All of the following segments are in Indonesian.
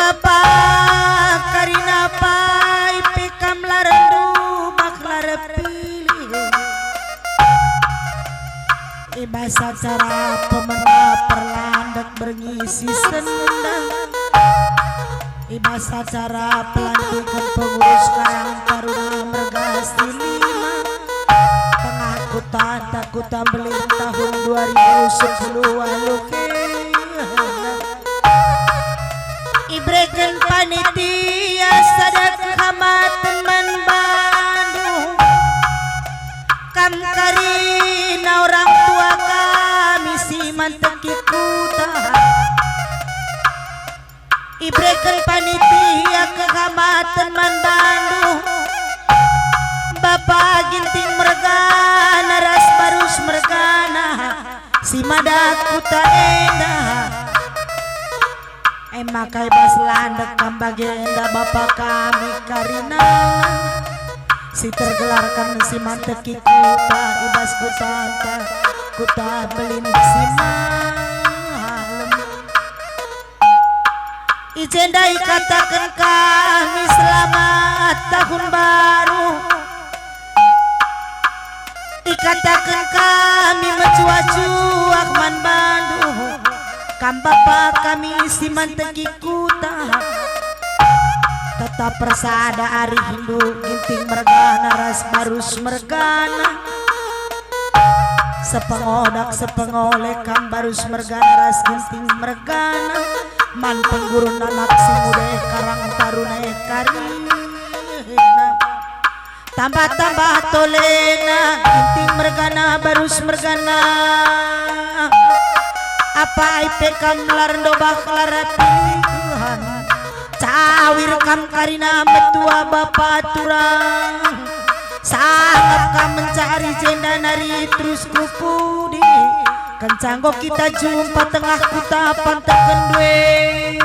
Bapak karina pai pekam larandu baklar pilih ibasa cara pemerintah perlandak berngisi sendang ibasa cara pelantikan pengurus Karang Taruna Mergasti 5 pengakutan takutan beli tahun 2010 waluke ibreken panitia sadak hamatan man Bandung kam karina orang tua kami si manteki kuta ibreken panitia kehormatan man Bandung Bapak Ginting Mergana ras barus mergana si madak kuta endah makai bas landak kambagenda Bapak kami karina si tergelarkan si manteki kuta ibas kutanta kuta belin si malem ijendai katakan kami selamat tahun baru dikatakan kami mencuak-cuak man Bandung kam Bapak kami si manteki kuta tetap persada ari Hindu Ginting Mergana ras barus mergana sepengodak sepengole kam barus mergana ras Ginting Mergana man penggurun anak si muda Karang Taruna karina tambah-tambah tolena Ginting Mergana barus mergana apa ipe kam larndo baklar pilihan cawir kam karina metua Bapak turang sangat kam mencari jenda nari terus kupudi kencanggo kita jumpa tengah kuta pantekan due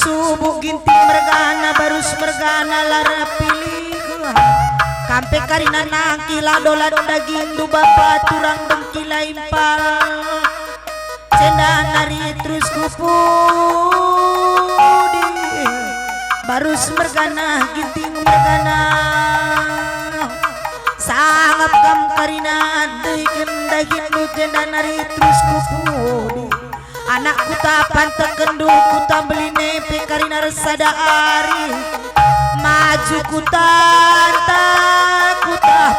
subuh Ginting Mergana barus mergana lara pilihan kampe karina nangki lado-lado daging du Bapak turang dengkila impal cendang nari terus kupudi barus mergana Ginting Mergana sangat kam karina deiken daging cendang nari terus kupudi anak kuta pantek kendu kuta beline pe karina resada ari maju kuta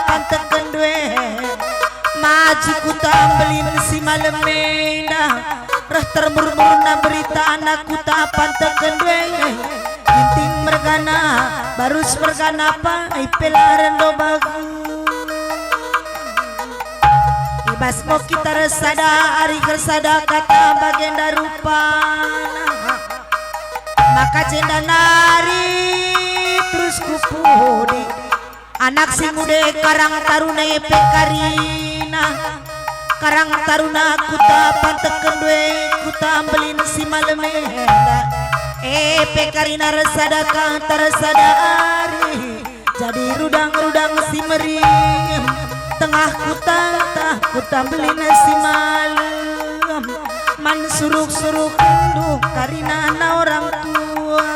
pantek kendue maju kuta belin si malemena rah termurmurna berita anak kuta pantekan due Ginting Mergana barus mergana pa ipelaran do bagu ibas mo kita resada ari kersada kata bagenda rupana maka cenda nari terus kupudi anak si muda Karang Taruna pekarina Karang Taruna kuta pantekan due kuta belin si malemena pekarina resada kanta resada ari jadi rudang-rudang si merim tengah kuta belin si malem man suruk-suruk kenduk karina na orang tua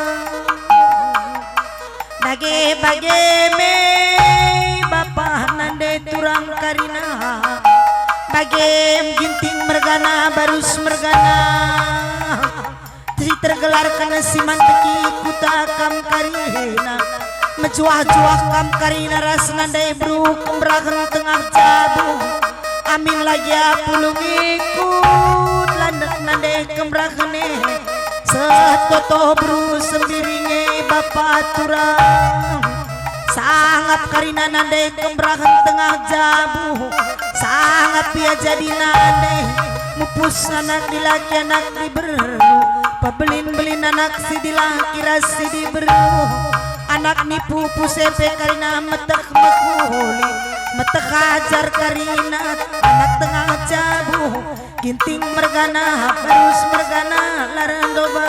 bage me Bapak nande turang karina bagem Ginting Mergana barus mergana tergelarkan si manteki kuta kam karina mencuah-cuah kam karina ras nandai bruk kembrakan tengah jabu amin lagi pulung ikut landak nandai kembrakane setoto bru sembiringe Bapak turang sangat karina nandai kembrakan tengah jabu sangat pia jadi nandai mupus anak di laki anak di beru pabelin-belin anak si di laki rasi di beru anak nipu pusepe karina metek mekuli metek hajar karina anak tengah jabu Ginting Mergana barus mergana larandoba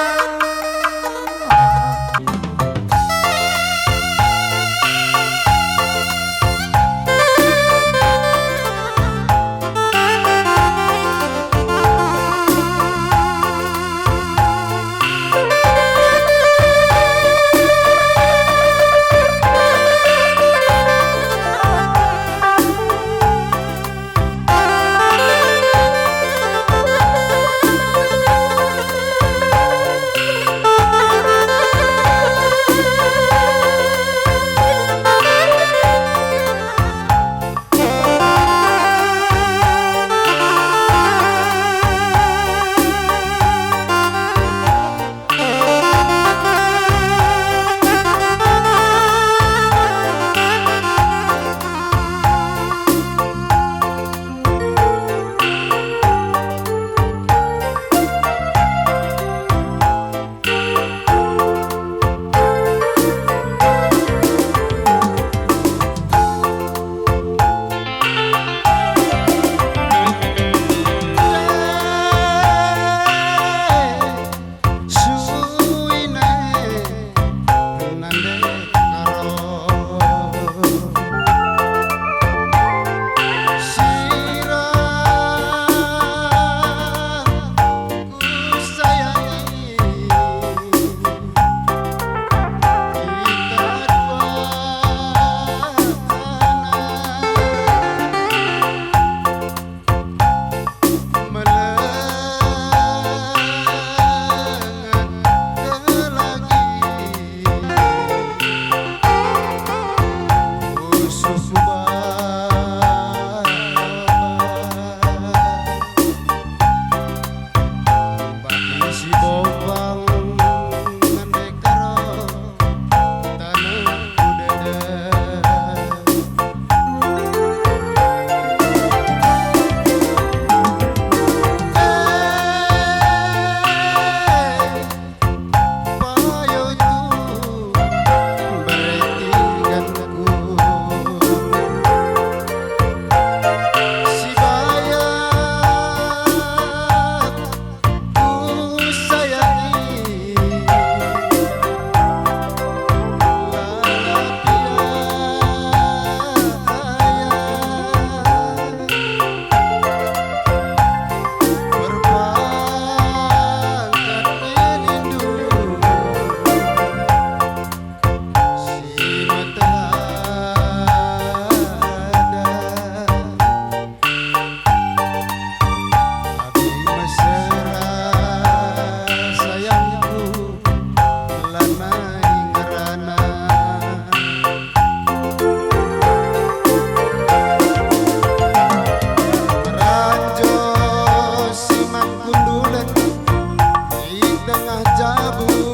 jabu